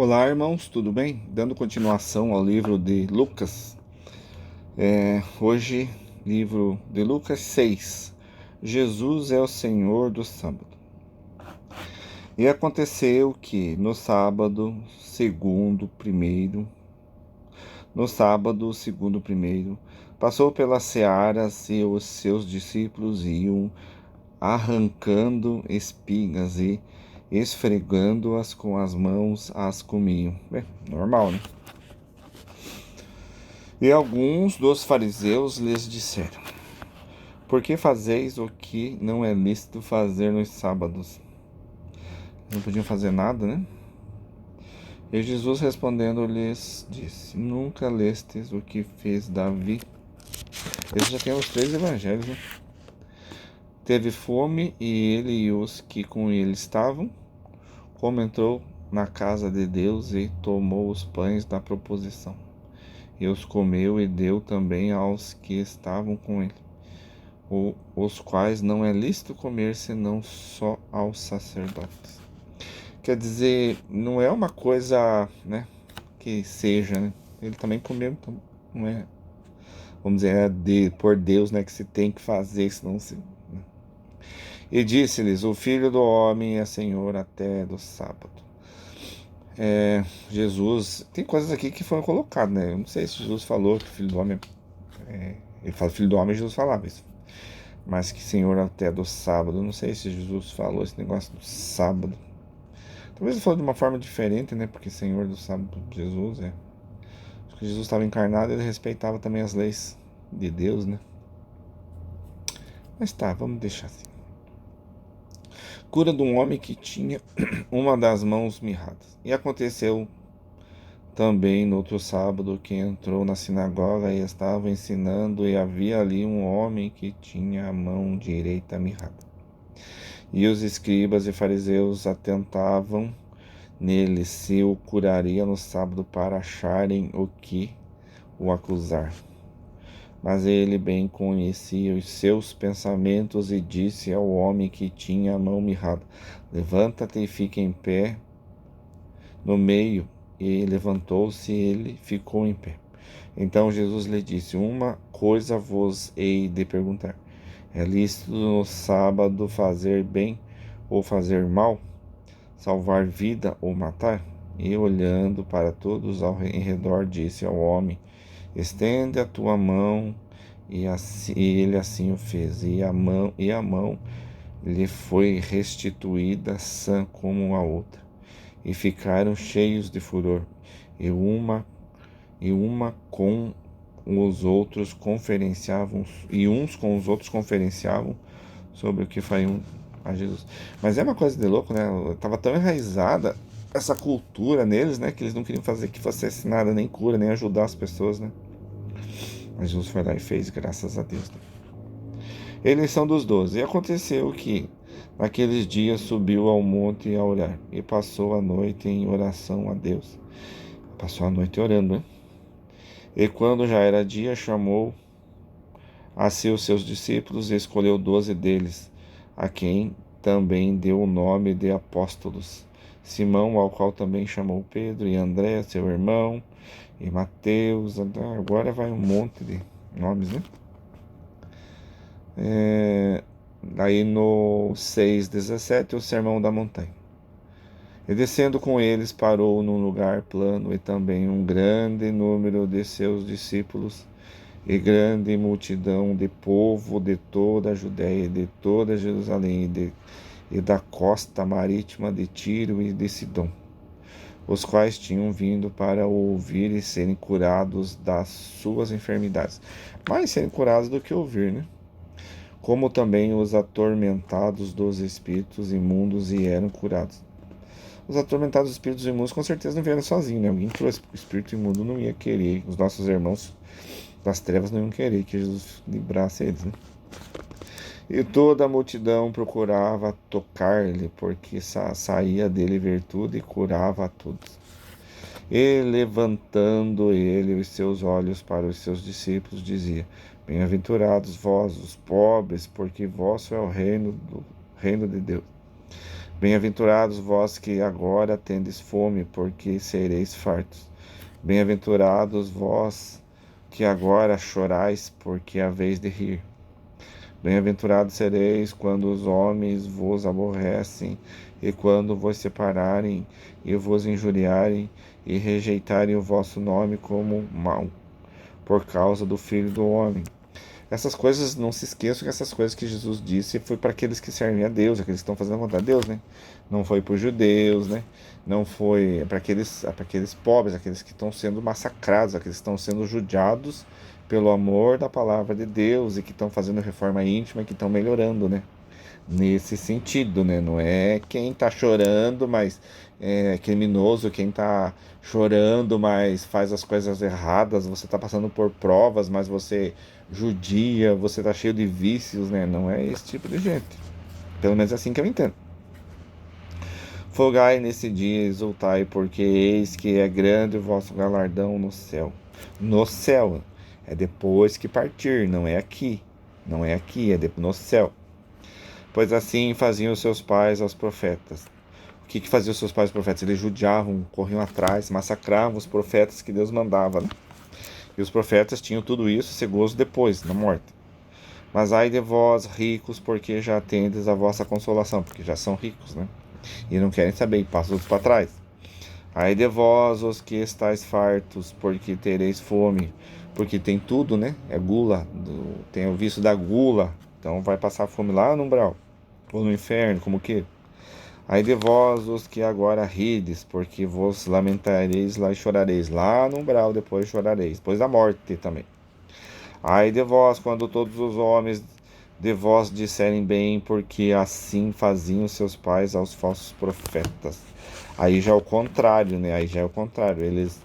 Olá, irmãos, tudo bem? Dando continuação ao livro de Lucas, hoje, livro de Lucas 6. Jesus é o Senhor do sábado. E aconteceu que no sábado segundo primeiro, passou pelas searas e os seus discípulos iam arrancando espigas e esfregando-as com as mãos as comiam. Bem, normal, né? E alguns dos fariseus lhes disseram: Por que fazeis o que não é lícito fazer nos sábados? Não podiam fazer nada, né? E Jesus respondendo lhes disse: Nunca lestes o que fez Davi? Esse já tem os 3 evangelhos, né? Teve fome e ele e os que com ele estavam, como entrou na casa de Deus e tomou os pães da proposição. E os comeu e deu também aos que estavam com ele, os quais não é lícito comer senão só aos sacerdotes. Quer dizer, não é uma coisa, né, que seja, né? Ele também comeu, então não é, vamos dizer, por Deus, né, que se tem que fazer, senão se... né? E disse-lhes: O Filho do Homem é Senhor até do sábado. Jesus, tem coisas aqui que foram colocadas, né? Eu não sei se Jesus falou que o Filho do Homem, ele fala Filho do Homem, Jesus falava isso, mas que Senhor até do sábado. Eu não sei se Jesus falou esse negócio do sábado. Talvez ele falou de uma forma diferente, né? Porque Senhor do sábado, Jesus é. Acho que Jesus estava encarnado e ele respeitava também as leis de Deus, né? Mas tá, vamos deixar assim. Cura de um homem que tinha uma das mãos mirradas. E aconteceu também no outro sábado que entrou na sinagoga e estava ensinando, e havia ali um homem que tinha a mão direita mirrada. E os escribas e fariseus atentavam nele se o curaria no sábado para acharem o que o acusar. Mas ele bem conhecia os seus pensamentos e disse ao homem que tinha a mão mirrada: Levanta-te e fica em pé no meio. E levantou-se e ele ficou em pé. Então Jesus lhe disse: Uma coisa vos hei de perguntar. É lícito no sábado fazer bem ou fazer mal? Salvar vida ou matar? E olhando para todos em redor, disse ao homem: Estende a tua mão. E ele assim o fez. E a mão lhe foi restituída sã como a outra. E ficaram cheios de furor. E uma com os outros conferenciavam, e uns com os outros conferenciavam sobre o que fariam a Jesus. Mas é uma coisa de louco, né? Tava tão enraizada essa cultura neles, né? Que eles não queriam fazer que fosse nada, nem cura, nem ajudar as pessoas, né? Mas Jesus foi lá e fez, graças a Deus. Né? Eles são dos 12. E aconteceu que, naqueles dias, subiu ao monte a orar, e passou a noite em oração a Deus. Passou a noite orando, né? E quando já era dia, chamou a si os seus discípulos e escolheu 12 deles, a quem também deu o nome de apóstolos. Simão, ao qual também chamou Pedro, e André, seu irmão, e Mateus. Agora vai um monte de nomes, né? Aí no 6:17, o Sermão da Montanha. E descendo com eles, parou num lugar plano, e também um grande número de seus discípulos, e grande multidão de povo de toda a Judéia, de toda Jerusalém, e da costa marítima de Tiro e de Sidom, os quais tinham vindo para ouvir e serem curados das suas enfermidades. Mais serem curados do que ouvir, né? Como também os atormentados dos espíritos imundos e eram curados. Os atormentados dos espíritos imundos com certeza não vieram sozinhos, né? Alguém trouxe o espírito imundo, não ia querer. Os nossos irmãos das trevas não iam querer que Jesus livrasse eles, né? E toda a multidão procurava tocar-lhe, porque saía dele virtude e curava a todos. E levantando ele os seus olhos para os seus discípulos, dizia: Bem-aventurados vós, os pobres, porque vosso é o reino de Deus. Bem-aventurados vós que agora tendes fome, porque sereis fartos. Bem-aventurados vós que agora chorais, porque haveis de rir. Bem-aventurados sereis quando os homens vos aborrecem, e quando vos separarem, e vos injuriarem, e rejeitarem o vosso nome como mau, por causa do Filho do Homem. Essas coisas, não se esqueçam que essas coisas que Jesus disse foi para aqueles que servem a Deus, aqueles que estão fazendo a vontade de Deus, né? Não foi para os judeus, né? Não foi para aqueles pobres, aqueles que estão sendo massacrados, aqueles que estão sendo judiados pelo amor da palavra de Deus e que estão fazendo reforma íntima e que estão melhorando, né? Nesse sentido, né? Não é quem está chorando, mas é criminoso, quem está chorando, mas faz as coisas erradas, você está passando por provas, mas você judia, você está cheio de vícios, né? Não é esse tipo de gente. Pelo menos é assim que eu entendo. Folgai nesse dia, exultai, porque eis que é grande o vosso galardão no céu. No céu. É depois que partir, não é aqui. Não é aqui, é no céu. Pois assim faziam os seus pais aos profetas. O que faziam os seus pais profetas? Eles judiavam, corriam atrás, massacravam os profetas que Deus mandava, né? E os profetas tinham tudo isso ser gozo depois, na morte. Mas ai de vós, ricos, porque já tendes a vossa consolação, porque já são ricos, né? E não querem saber, e passam outros para trás. Ai de vós, os que estáis fartos, porque tereis fome, porque tem tudo, né? É gula, tem o vício da gula, então vai passar fome lá no umbral, ou no inferno, como que? Ai de vós, os que agora rides, porque vos lamentareis lá e chorareis. Lá no umbral depois chorareis, depois da morte também. Ai de vós, quando todos os homens de vós disserem bem, porque assim faziam seus pais aos falsos profetas. Aí já é o contrário, né? Aí já é o contrário. Eles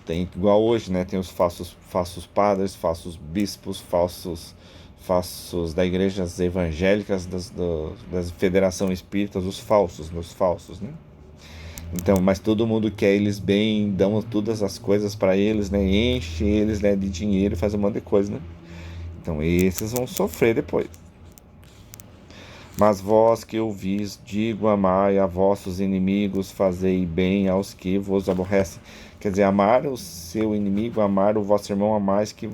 têm, igual hoje, né? Tem os falsos padres, falsos bispos, falsos das igrejas evangélicas, das federações espíritas, os falsos, né? Então, mas todo mundo quer eles bem, dão todas as coisas para eles, né? Enche eles, né, de dinheiro e faz um monte de coisa, né? Então, esses vão sofrer depois. Mas vós que ouvis, digo, amai a vossos inimigos, fazei bem aos que vos aborrecem. Quer dizer, amar o seu inimigo, amar o vosso irmão a mais que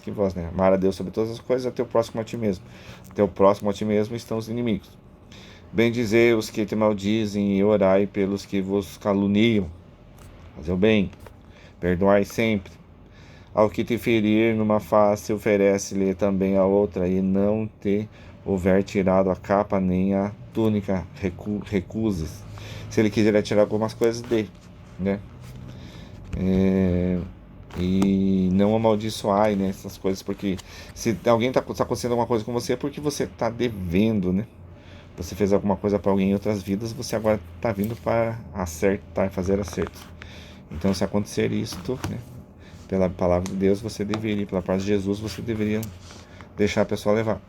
vós, né? Amar a Deus sobre todas as coisas, até o próximo a ti mesmo. Até o próximo a ti mesmo estão os inimigos. Bendizei os que te maldizem e orai pelos que vos caluniam. Fazer o bem, perdoai sempre. Ao que te ferir numa face, oferece-lhe também a outra, e não te houver tirado a capa nem a túnica, recuses. Se ele quiser tirar algumas coisas dele, né? E não amaldiçoai, né, essas coisas, porque se alguém está acontecendo alguma coisa com você, é porque você está devendo, né? Você fez alguma coisa para alguém em outras vidas, você agora está vindo para acertar, fazer acertos. Então, se acontecer isto, né, pela palavra de Deus, você deveria, pela parte de Jesus, você deveria deixar a pessoa levar.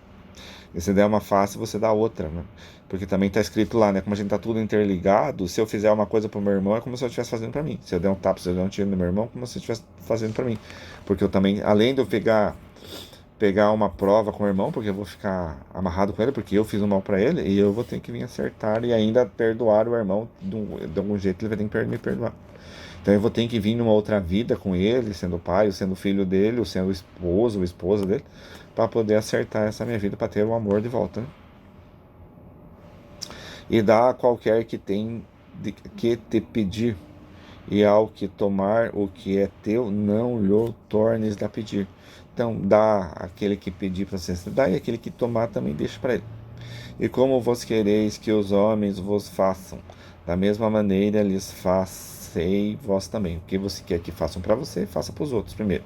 E se der uma face, você dá outra, né? Porque também está escrito lá, né? Como a gente está tudo interligado, se eu fizer uma coisa para o meu irmão, é como se eu estivesse fazendo para mim. Se eu der um tapa, se eu der um tiro no meu irmão, é como se eu estivesse fazendo para mim. Porque eu também, além de eu pegar uma prova com o irmão, porque eu vou ficar amarrado com ele, porque eu fiz um mal para ele, e eu vou ter que vir acertar e ainda perdoar o irmão de algum jeito, ele vai ter que me perdoar. Então eu vou ter que vir numa outra vida com ele, sendo pai, ou sendo filho dele, ou sendo esposo ou esposa dele, para poder acertar essa minha vida, para ter o amor de volta, né? E dá a qualquer que tem que te pedir, e ao que tomar o que é teu, não lhe tornes a pedir. Então, dá aquele que pedir para você, dá, e aquele que tomar também deixa para ele. E como vos quereis que os homens vos façam, da mesma maneira lhes façei vós também. O que você quer que façam para você, faça para os outros primeiro.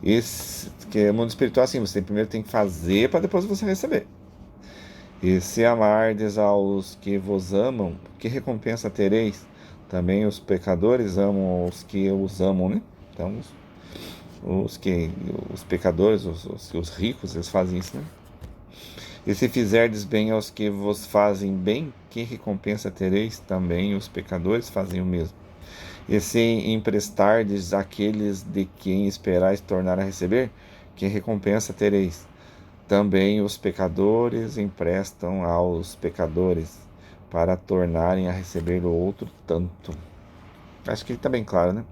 Esse que é o mundo espiritual assim, você primeiro tem que fazer para depois você receber. E se amardes aos que vos amam, que recompensa tereis? Também os pecadores amam os que os amam, né? Então, os pecadores, os ricos, eles fazem isso, né? E se fizerdes bem aos que vos fazem bem, que recompensa tereis? Também os pecadores fazem o mesmo. E se emprestardes àqueles de quem esperais tornar a receber, que recompensa tereis? Também os pecadores emprestam aos pecadores, para tornarem a receber o outro tanto. Acho que está bem claro, né?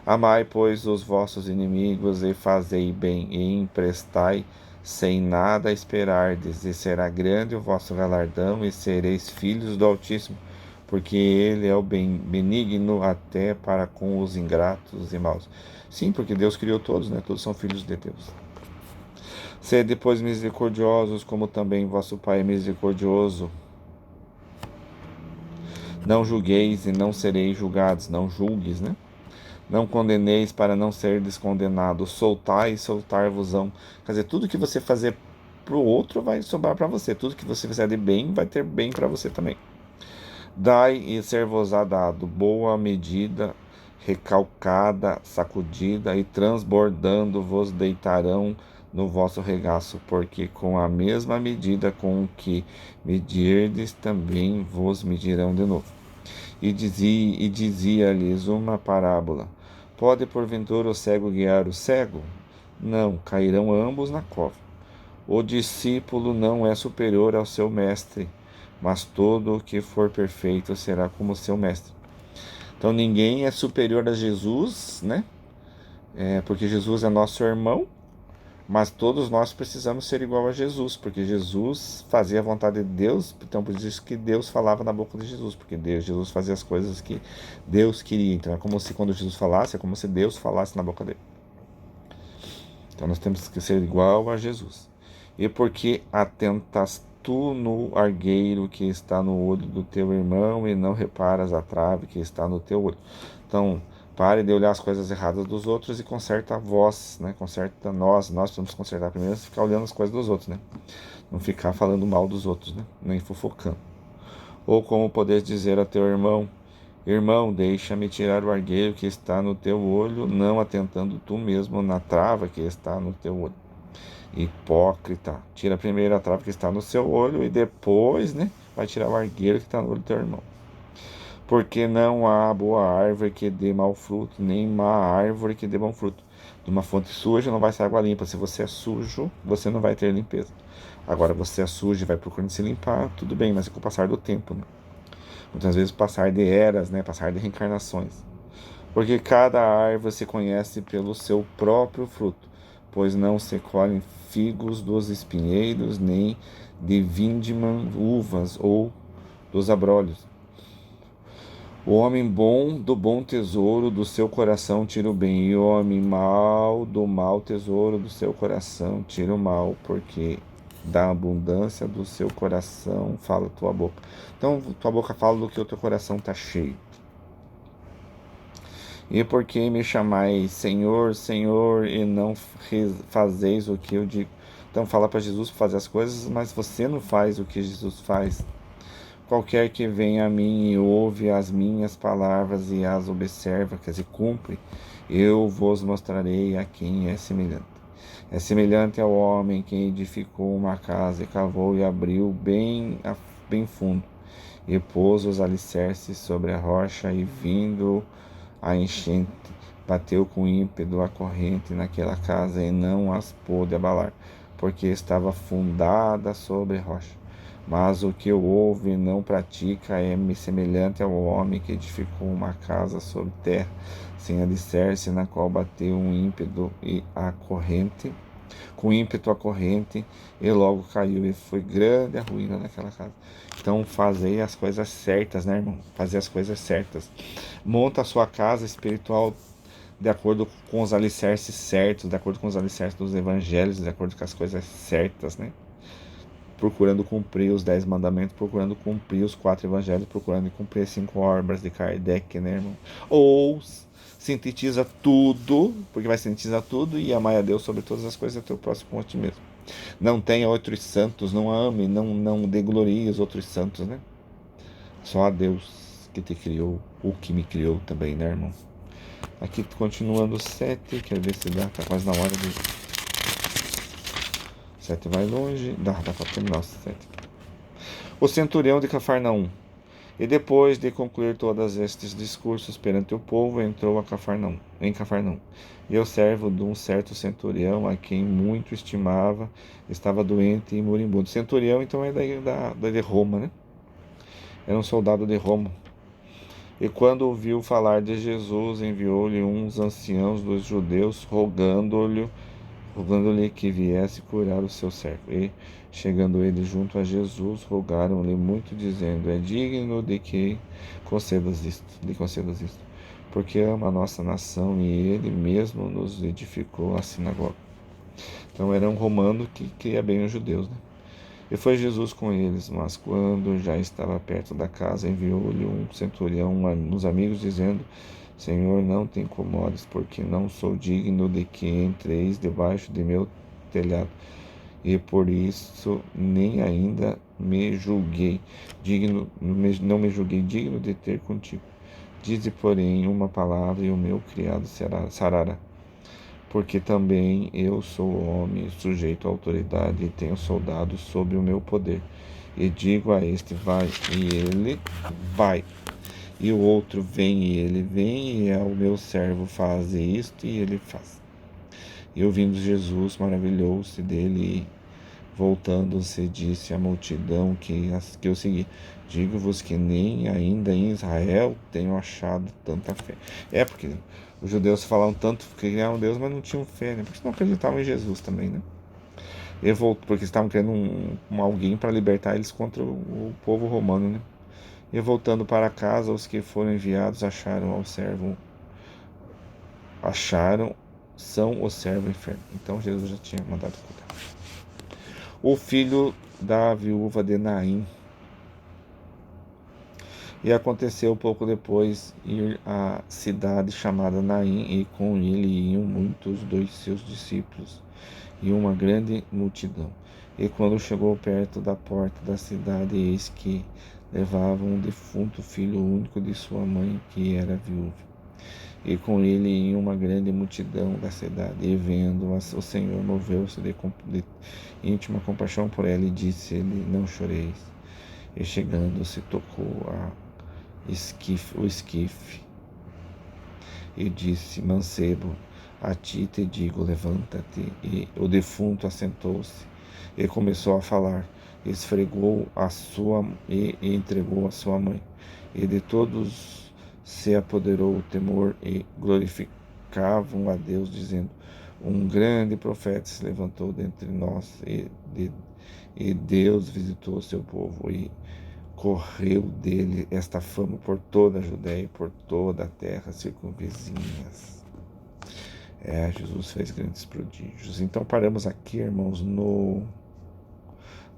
Amai, pois, os vossos inimigos, e fazei bem, e emprestai, sem nada esperardes, e será grande o vosso galardão, e sereis filhos do Altíssimo, porque ele é o benigno até para com os ingratos e maus. Sim, porque Deus criou todos, né? Todos são filhos de Deus. Sede, pois, misericordiosos, como também vosso Pai é misericordioso. Não julgueis e não sereis julgados. Não julgues, né? Não condeneis para não serdes condenados. Soltai e soltar-vos-ão. Quer dizer, tudo que você fazer para o outro vai sobrar para você. Tudo que você fizer de bem vai ter bem para você também. Dai e ser-vos-á dado. Boa medida, recalcada, sacudida e transbordando vos deitarão no vosso regaço, porque com a mesma medida com que medirdes, também vos medirão de novo. E dizia-lhes uma parábola: Pode porventura o cego guiar o cego? Não, cairão ambos na cova. O discípulo não é superior ao seu mestre, mas todo o que for perfeito será como seu mestre. Então ninguém é superior a Jesus, né? Porque Jesus é nosso irmão, mas todos nós precisamos ser igual a Jesus, porque Jesus fazia a vontade de Deus, então por isso que Deus falava na boca de Jesus, porque Jesus fazia as coisas que Deus queria. Então é como se quando Jesus falasse, é como se Deus falasse na boca dele. Então nós temos que ser igual a Jesus. E porque atentas tu no argueiro que está no olho do teu irmão e não reparas a trave que está no teu olho. Então, pare de olhar as coisas erradas dos outros e conserta a vós, né? Conserta nós. Nós precisamos consertar primeiro antes de ficar olhando as coisas dos outros, né? Não ficar falando mal dos outros, né? Nem fofocando. Ou como podes dizer a teu irmão: Irmão, deixa-me tirar o argueiro que está no teu olho, não atentando tu mesmo na trava que está no teu olho. Hipócrita, tira primeiro a trava que está no seu olho e depois, né, vai tirar o argueiro que está no olho do teu irmão. Porque não há boa árvore que dê mau fruto, nem má árvore que dê bom fruto. De uma fonte suja não vai sair água limpa. Se você é sujo, você não vai ter limpeza. Agora, você é sujo e vai procurando se limpar, tudo bem, mas é com o passar do tempo, né? Muitas vezes passar de eras, né, passar de reencarnações. Porque cada árvore se conhece pelo seu próprio fruto, pois não se colhem figos dos espinheiros, nem de vindimam uvas ou dos abrolhos. O homem bom do bom tesouro do seu coração tira o bem, e o homem mau do mau tesouro do seu coração tira o mal, porque da abundância do seu coração fala tua boca. Então, tua boca fala do que o teu coração está cheio. E por que me chamais Senhor, Senhor, e não fazeis o que eu digo? Então fala para Jesus fazer as coisas, mas você não faz o que Jesus faz. Qualquer que venha a mim e ouve as minhas palavras e as observa, quer dizer, cumpre, eu vos mostrarei a quem é semelhante. É semelhante ao homem que edificou uma casa e cavou e abriu bem fundo, e pôs os alicerces sobre a rocha, e vindo a enchente, bateu com ímpeto a corrente naquela casa e não as pôde abalar, porque estava fundada sobre rocha. Mas o que ouve e não pratica é semelhante ao homem que edificou uma casa sobre terra, sem alicerce, na qual bateu um ímpeto e a corrente, com ímpeto a corrente, e logo caiu, e foi grande a ruína daquela casa. Então, fazei as coisas certas, né, irmão? Fazer as coisas certas. Monta a sua casa espiritual de acordo com os alicerces certos, de acordo com os alicerces dos evangelhos, de acordo com as coisas certas, né? Procurando cumprir os 10 mandamentos, procurando cumprir os 4 evangelhos, procurando cumprir as 5 obras de Kardec, né, irmão? Ou sintetiza tudo, porque vai sintetizar tudo, e amai a Deus sobre todas as coisas, é teu próximo como a ti mesmo. Não tenha outros santos, não ame, não deglorie os outros santos, né? Só a Deus que te criou, o que me criou também, né, irmão? Aqui continuando 7, quero ver se dá, tá quase na hora de... 7 vai longe, dá pra terminar o 7. O centurião de Cafarnaum. E depois de concluir todos estes discursos perante o povo, entrou em Cafarnaum. E o servo de um certo centurião, a quem muito estimava, estava doente e moribundo. Centurião, então, é de Roma, né? Era um soldado de Roma. E quando ouviu falar de Jesus, enviou-lhe uns anciãos dos judeus, rogando-lhe que viesse curar o seu servo. E, chegando ele junto a Jesus, rogaram-lhe muito, dizendo: É digno de que lhe concedas isto, porque ama a nossa nação e ele mesmo nos edificou a sinagoga. Então era um romano que queria bem os judeus, né? E foi Jesus com eles, mas quando já estava perto da casa, enviou-lhe um centurião, uns amigos, dizendo: Senhor, não te incomodes, porque não sou digno de que entreis debaixo de meu telhado. E por isso nem ainda me julguei digno, não me julguei digno de ter contigo. Dize, porém, uma palavra e o meu criado sarará. Porque também eu sou homem, sujeito à autoridade, e tenho soldados sob o meu poder. E digo a este: vai, e ele vai. E o outro: vem, e ele vem. E ao meu servo: faze isto, e ele faz. E ouvindo Jesus, maravilhou-se dele, e voltando-se, disse à multidão que o segui: Digo-vos que nem ainda em Israel tenho achado tanta fé. Porque os judeus falavam tanto que criaram Deus, mas não tinham fé, né? Porque não acreditavam em Jesus também, né? E voltou, porque estavam querendo alguém para libertar eles contra o povo romano, né? E voltando para casa, os que foram enviados são o servo enfermo. Então Jesus já tinha mandado cuidar. O filho da viúva de Naim. E aconteceu pouco depois ir à cidade chamada Naim, e com ele iam muitos dos seus discípulos e uma grande multidão. E quando chegou perto da porta da cidade, eis que levavam um defunto filho único de sua mãe, que era viúva. E com ele ia uma grande multidão da cidade, e vendo o Senhor, moveu-se de íntima compaixão por ela, e disse-lhe: Não choreis. E chegando-se, tocou o esquife, e disse: Mancebo, a ti te digo, levanta-te. E o defunto assentou-se e começou a falar. Esfregou e entregou a sua mãe. E de todos se apoderou o temor, e glorificavam a Deus, dizendo: Um grande profeta se levantou dentre nós, e Deus visitou o seu povo. E correu dele esta fama por toda a Judéia e por toda a terra circunvizinhas. Jesus fez grandes prodígios. Então paramos aqui, irmãos, no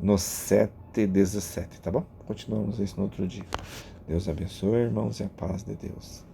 7:17, tá bom? Continuamos isso no outro dia. Deus abençoe, irmãos, e a paz de Deus.